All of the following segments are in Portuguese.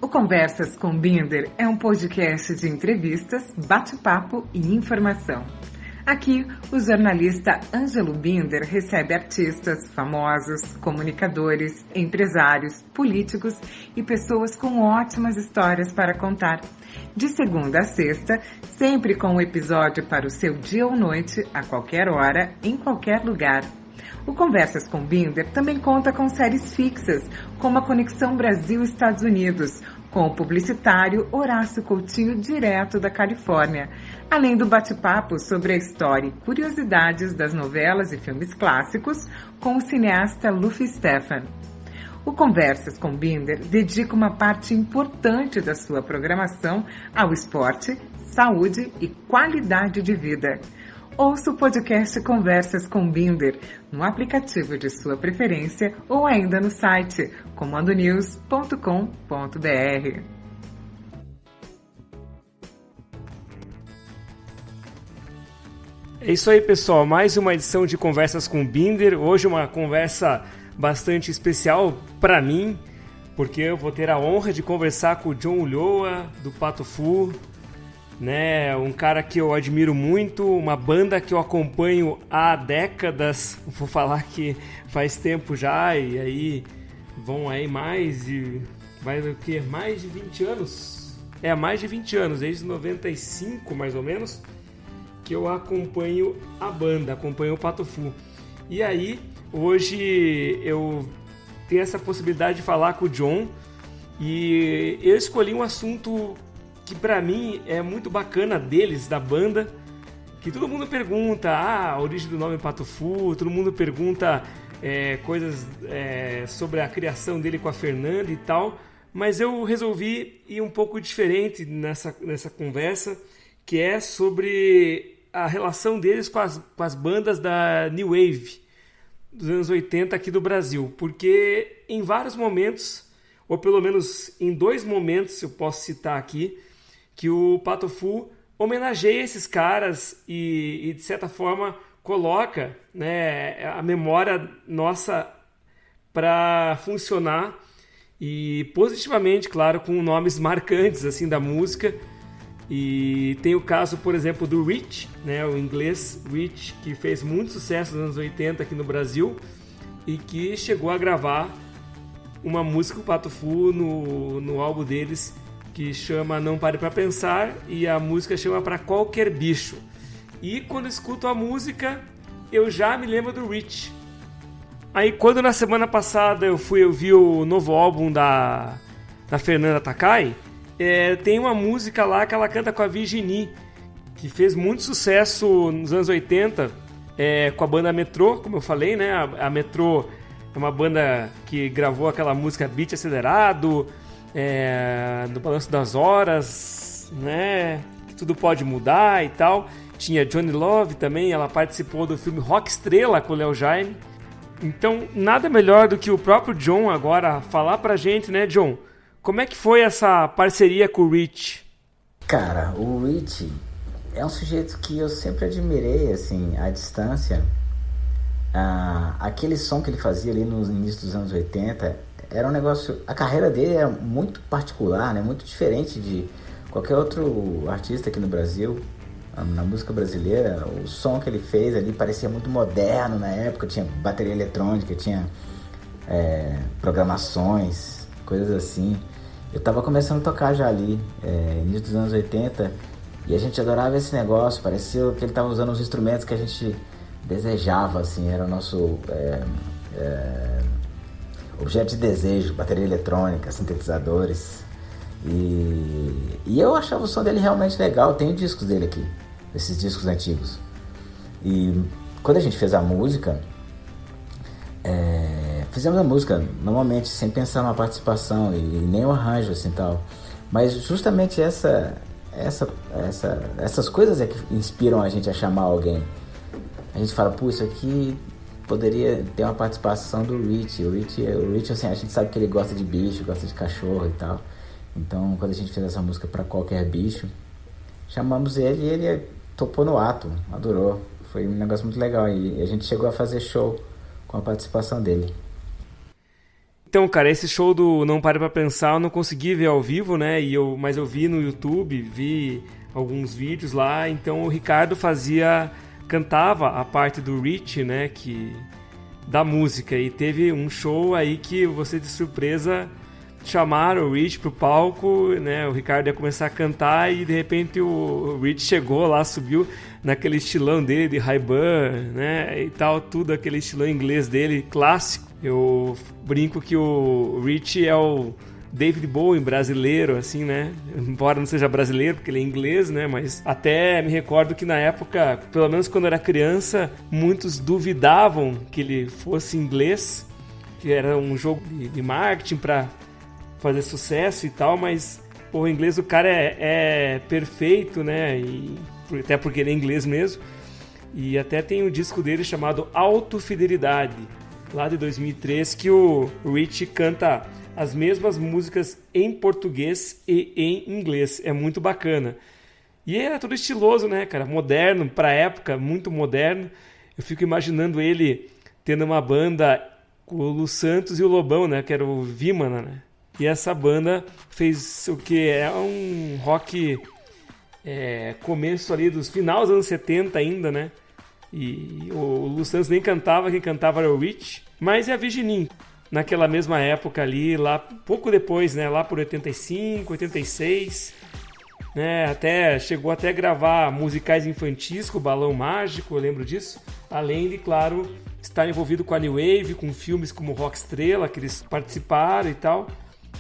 O Conversas com Binder é um podcast de entrevistas, bate-papo e informação. Aqui, o jornalista Ângelo Binder recebe artistas, famosos, comunicadores, empresários, políticos e pessoas com ótimas histórias para contar. De segunda a sexta, sempre com um episódio para o seu dia ou noite, a qualquer hora, em qualquer lugar. O Conversas com Binder também conta com séries fixas, como a Conexão Brasil-Estados Unidos, com o publicitário Horácio Coutinho, direto da Califórnia, além do bate-papo sobre a história e curiosidades das novelas e filmes clássicos com o cineasta Luffy Stephan. O Conversas com Binder dedica uma parte importante da sua programação ao esporte, saúde e qualidade de vida. Ouça o podcast Conversas com Binder no aplicativo de sua preferência ou ainda no site comandonews.com.br. É isso aí, pessoal. Mais uma edição de Conversas com Binder. Hoje uma conversa bastante especial para mim, porque eu vou ter a honra de conversar com o John Ulloa, do Pato Fu, né? Um cara que eu admiro muito, uma banda que eu acompanho há décadas, vou falar que faz tempo já, e aí vão aí mais de 20 anos? Mais de 20 anos, desde 95 mais ou menos, que eu acompanho a banda, acompanho o Pato Fu. E aí, hoje eu tenho essa possibilidade de falar com o John, e eu escolhi um assunto que pra mim é muito bacana deles, da banda, que todo mundo pergunta a origem do nome Pato Fu, todo mundo pergunta coisas sobre a criação dele com a Fernanda e tal, mas eu resolvi ir um pouco diferente nessa conversa, que é sobre a relação deles com as bandas da New Wave dos anos 80 aqui do Brasil, porque em vários momentos, ou pelo menos em 2 momentos eu posso citar aqui, que o Pato Fu homenageia esses caras e de certa forma coloca, né, a memória nossa para funcionar, e positivamente, claro, com nomes marcantes assim da música. E tem o caso, por exemplo, do Rich, né, o inglês Rich, que fez muito sucesso nos anos 80 aqui no Brasil e que chegou a gravar uma música com o Pato Fu no álbum deles, que chama Não Pare Pra Pensar, e a música chama Pra Qualquer Bicho. E quando eu escuto a música, eu já me lembro do Rich. Aí quando na semana passada eu vi o novo álbum da Fernanda Takai, tem uma música lá que ela canta com a Virginie, que fez muito sucesso nos anos 80, com a banda Metrô, como eu falei, né? A Metrô é uma banda que gravou aquela música Beat Acelerado, do Balanço das Horas, né? Que tudo pode mudar e tal. Tinha Johnny Love também, ela participou do filme Rock Estrela com o Léo Jaime. Então, nada melhor do que o próprio John agora falar pra gente, né, John? Como é que foi essa parceria com o Rich? Cara, o Rich é um sujeito que eu sempre admirei, assim, à distância. Aquele som que ele fazia ali no início dos anos 80 era um negócio... A carreira dele é muito particular, né? Muito diferente de qualquer outro artista aqui no Brasil. Na música brasileira, o som que ele fez ali parecia muito moderno na época. Tinha bateria eletrônica, tinha programações, coisas assim. Eu tava começando a tocar já ali, início dos anos 80, e a gente adorava esse negócio. Parecia que ele tava usando os instrumentos que a gente desejava, assim, era o nosso objeto de desejo, bateria eletrônica, sintetizadores. E eu achava o som dele realmente legal. Tenho discos dele aqui, esses discos antigos. E quando a gente fez a música, fizemos a música normalmente sem pensar numa participação e nem um arranjo assim tal. Mas justamente essas coisas é que inspiram a gente a chamar alguém. A gente fala, isso aqui poderia ter uma participação do Rich. O Rich, assim, a gente sabe que ele gosta de bicho, gosta de cachorro e tal. Então, quando a gente fez essa música Pra Qualquer Bicho, chamamos ele e ele topou no ato, adorou. Foi um negócio muito legal e a gente chegou a fazer show com a participação dele. Então, cara, esse show do Não Pare Pra Pensar eu não consegui ver ao vivo, né? Mas eu vi no YouTube, vi alguns vídeos lá. Então o Ricardo cantava a parte do Rich, né? Da música. E teve um show aí que você de surpresa chamaram o Rich pro palco, né? O Ricardo ia começar a cantar e de repente o Rich chegou lá, subiu naquele estilão dele de Ray-Ban, né? E tal, tudo aquele estilão inglês dele, clássico. Eu brinco que o Rich é o David Bowie brasileiro, assim, né? Embora não seja brasileiro, porque ele é inglês, né? Mas até me recordo que na época, pelo menos quando eu era criança, muitos duvidavam que ele fosse inglês, que era um jogo de marketing para fazer sucesso e tal, mas o inglês do cara é perfeito, né? E até porque ele é inglês mesmo. E até tem um disco dele chamado Autofidelidade, lá de 2003, que o Rich canta as mesmas músicas em português e em inglês. É muito bacana. E é todo estiloso, né, cara? Moderno, pra época, muito moderno. Eu fico imaginando ele tendo uma banda com o Lu Santos e o Lobão, né? Que era o Vimana, né? E essa banda fez o que é um rock começo ali dos final dos anos 70 ainda, né? E o Lu Santos nem cantava, quem cantava era o Rich. Mas é a Virginie, naquela mesma época ali, lá pouco depois, né? Lá por 85, 86, né? Chegou até a gravar musicais infantis com o Balão Mágico, eu lembro disso. Além de, claro, estar envolvido com a New Wave, com filmes como Rock Estrela, que eles participaram e tal.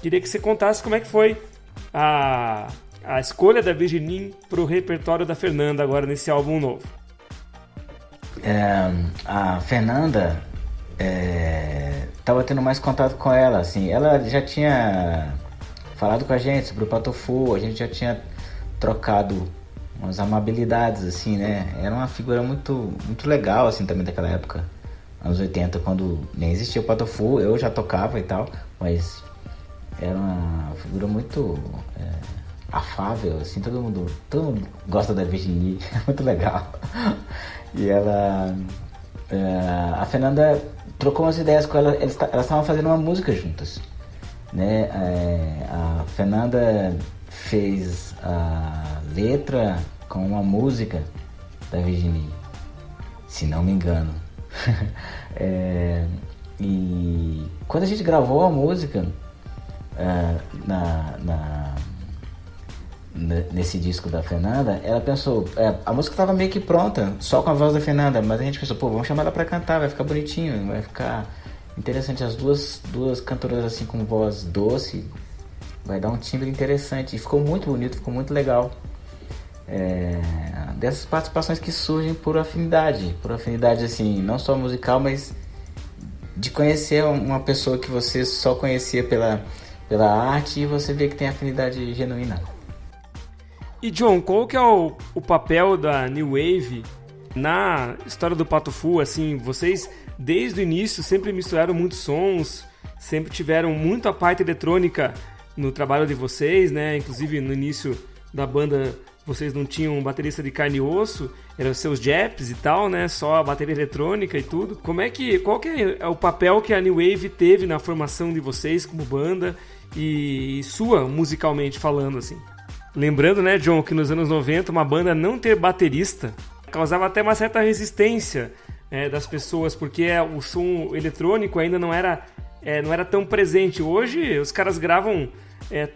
Queria que você contasse como é que foi a escolha da Virginie para o repertório da Fernanda agora nesse álbum novo. A Fernanda estava tendo mais contato com ela, assim. Ela já tinha falado com a gente sobre o Patofu, a gente já tinha trocado umas amabilidades, assim, né? Era uma figura muito, muito legal, assim, também daquela época, anos 80, quando nem existia o Patofu, eu já tocava e tal, mas era uma figura muito afável, assim, todo mundo gosta da Virginie, é muito legal. E a Fernanda trocou umas ideias com ela, elas estavam fazendo uma música juntas, né? A Fernanda fez a letra com uma música da Virginie, se não me engano. E quando a gente gravou a música nesse disco da Fernanda, ela pensou, a música estava meio que pronta, só com a voz da Fernanda, mas a gente pensou, vamos chamar ela pra cantar, vai ficar bonitinho, vai ficar interessante, as duas cantoras assim com voz doce, vai dar um timbre interessante, e ficou muito bonito, ficou muito legal. Dessas participações que surgem por afinidade assim, não só musical, mas de conhecer uma pessoa que você só conhecia pela arte e você vê que tem afinidade genuína. E John, qual que é o papel da New Wave na história do Patofu? Assim, vocês desde o início sempre misturaram muitos sons, sempre tiveram muita parte eletrônica no trabalho de vocês, né? Inclusive no início da banda vocês não tinham um baterista de carne e osso, eram seus japs e tal, né? Só a bateria eletrônica e tudo. Qual que é o papel que a New Wave teve na formação de vocês como banda e sua musicalmente falando, assim? Lembrando, né, John, que nos anos 90 uma banda não ter baterista causava até uma certa resistência das pessoas, porque o som eletrônico ainda não era tão presente. Hoje os caras gravam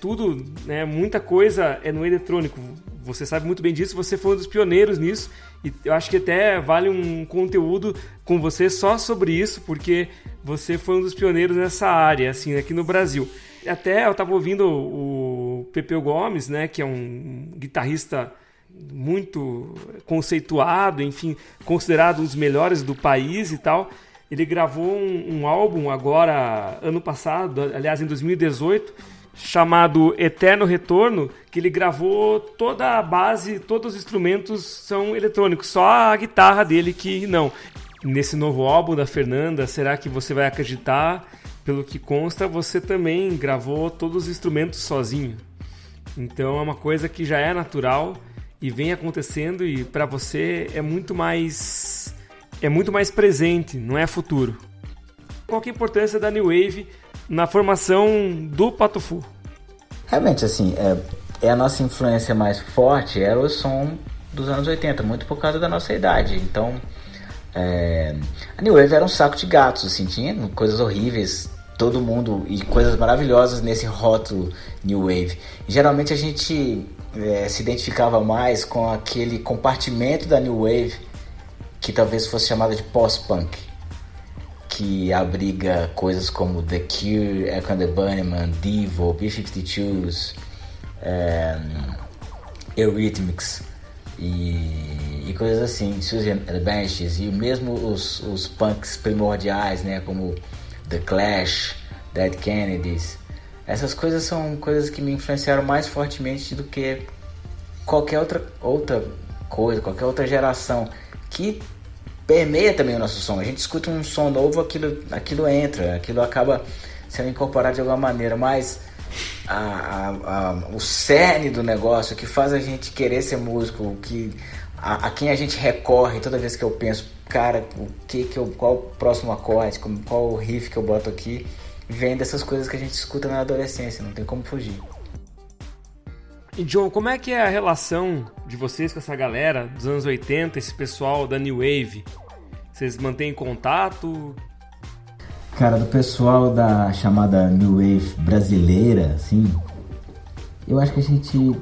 tudo, né, muita coisa no eletrônico. Você sabe muito bem disso, você foi um dos pioneiros nisso, e eu acho que até vale um conteúdo com você só sobre isso, porque você foi um dos pioneiros nessa área, assim, aqui no Brasil. Até eu estava ouvindo o Pepeu Gomes, né, que é um guitarrista muito conceituado, enfim, considerado um dos melhores do país e tal. Ele gravou um álbum agora, ano passado, aliás, em 2018, chamado Eterno Retorno, que ele gravou toda a base, todos os instrumentos são eletrônicos, só a guitarra dele que não. Nesse novo álbum da Fernanda, será que você vai acreditar? Pelo que consta, você também gravou todos os instrumentos sozinho. Então é uma coisa que já é natural e vem acontecendo, e para você é muito mais presente, não é futuro. Qual que é a importância da New Wave na formação do Patufu? Realmente, assim, a nossa influência mais forte era o som dos anos 80, muito por causa da nossa idade. Então, a New Wave era um saco de gatos, assim, tinha coisas horríveis, todo mundo, e coisas maravilhosas nesse rótulo New Wave. E, geralmente a gente se identificava mais com aquele compartimento da New Wave que talvez fosse chamada de post-punk, que abriga coisas como The Cure, Echo and the Bunnymen, Devo, B-52s, Eurythmics e coisas assim, Susie and the Banshees, e mesmo os punks primordiais, né, como The Clash, Dead Kennedys. Essas coisas são coisas que me influenciaram mais fortemente do que qualquer outra coisa, qualquer outra geração, que permeia também o nosso som. A gente escuta um som novo, aquilo entra, aquilo acaba sendo incorporado de alguma maneira, mas o cerne do negócio, o que faz a gente querer ser músico, a quem a gente recorre toda vez que eu penso, cara, qual o próximo acorde, qual o riff que eu boto aqui, vem dessas coisas que a gente escuta na adolescência, não tem como fugir. E John, como é que é a relação de vocês com essa galera dos anos 80, esse pessoal da New Wave? Vocês mantêm contato? Cara, do pessoal da chamada New Wave brasileira, assim, eu acho que a gente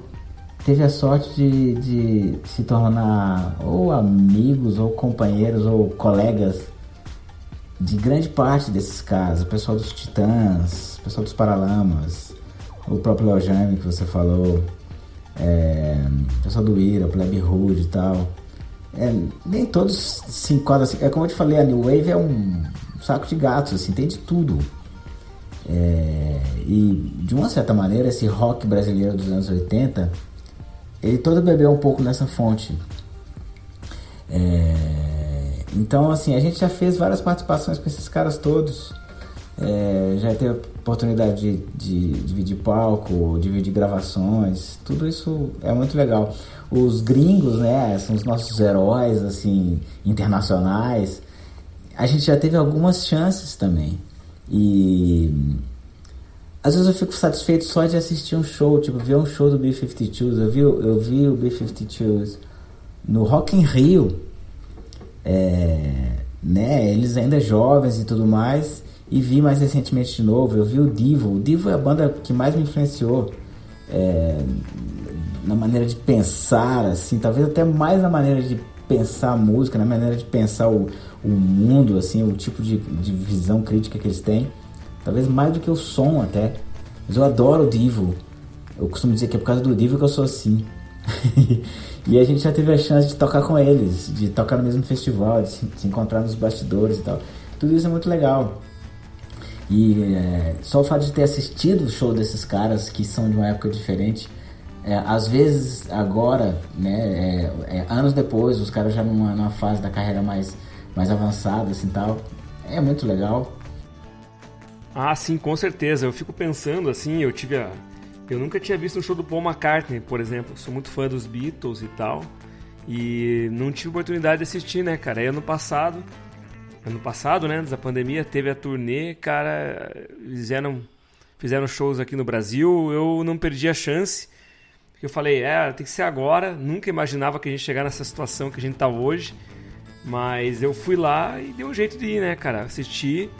teve a sorte de se tornar ou amigos, ou companheiros, ou colegas de grande parte desses caras. O pessoal dos Titãs, o pessoal dos Paralamas, o próprio Léo Jaime que você falou, o pessoal do Ira, o Plebe Hood e tal. Nem todos se enquadram assim. Como eu te falei, a New Wave é um saco de gatos, assim, tem de tudo. E de uma certa maneira, esse rock brasileiro dos anos 80, ele todo bebeu um pouco nessa fonte. Então, assim, a gente já fez várias participações com esses caras todos. Já teve a oportunidade de dividir palco, dividir gravações. Tudo isso é muito legal. Os gringos, né, são os nossos heróis, assim, internacionais. A gente já teve algumas chances também. E às vezes eu fico satisfeito só de assistir um show, tipo, ver um show do B-52s. Eu vi o B-52s no Rock in Rio, né, eles ainda jovens e tudo mais, e vi mais recentemente de novo, eu vi o Devo. O Devo é a banda que mais me influenciou na maneira de pensar, assim, talvez até mais na maneira de pensar a música, na maneira de pensar o mundo, assim, o tipo de visão crítica que eles têm, talvez mais do que o som até. Mas eu adoro o Devo. Eu costumo dizer que é por causa do Devo que eu sou assim. E a gente já teve a chance de tocar com eles, de tocar no mesmo festival, de se encontrar nos bastidores e tal. Tudo isso é muito legal. E só o fato de ter assistido o show desses caras, que são de uma época diferente, às vezes agora, né, anos depois, os caras já numa fase da carreira mais avançada, assim, tal, é muito legal. Ah, sim, com certeza. Eu fico pensando, assim, eu nunca tinha visto um show do Paul McCartney, por exemplo. Eu sou muito fã dos Beatles e tal, e não tive oportunidade de assistir, né, cara? Aí ano passado, né, antes da pandemia, teve a turnê, cara, fizeram shows aqui no Brasil, eu não perdi a chance, porque eu falei, tem que ser agora, nunca imaginava que a gente chegar nessa situação que a gente tá hoje, mas eu fui lá e deu um jeito de ir, né, cara, assistir,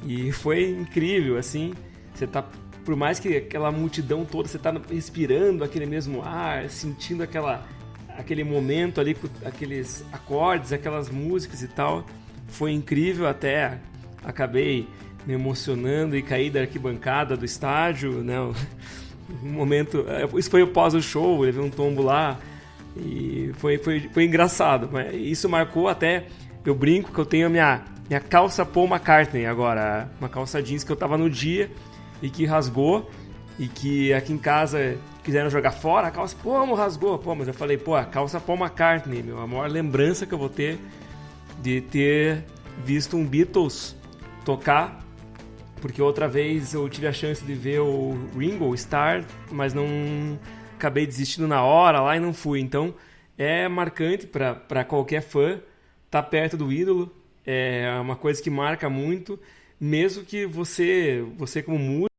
e foi incrível, assim, você tá, por mais que aquela multidão toda, você tá respirando aquele mesmo ar, sentindo aquele momento ali, com aqueles acordes, aquelas músicas e tal. Foi incrível, até acabei me emocionando e caí da arquibancada do estádio, né? Um momento, isso foi após o show, levei um tombo lá e foi engraçado, mas isso marcou até, eu brinco que eu tenho a minha calça Paul McCartney agora, uma calça jeans que eu tava no dia e que rasgou, e que aqui em casa quiseram jogar fora a calça, rasgou, mas eu falei, a calça Paul McCartney, a maior lembrança que eu vou ter de ter visto um Beatles tocar, porque outra vez eu tive a chance de ver o Ringo Starr, mas não acabei desistindo na hora lá e não fui. Então é marcante para qualquer fã estar perto do ídolo, é uma coisa que marca muito. mesmo que você como músico,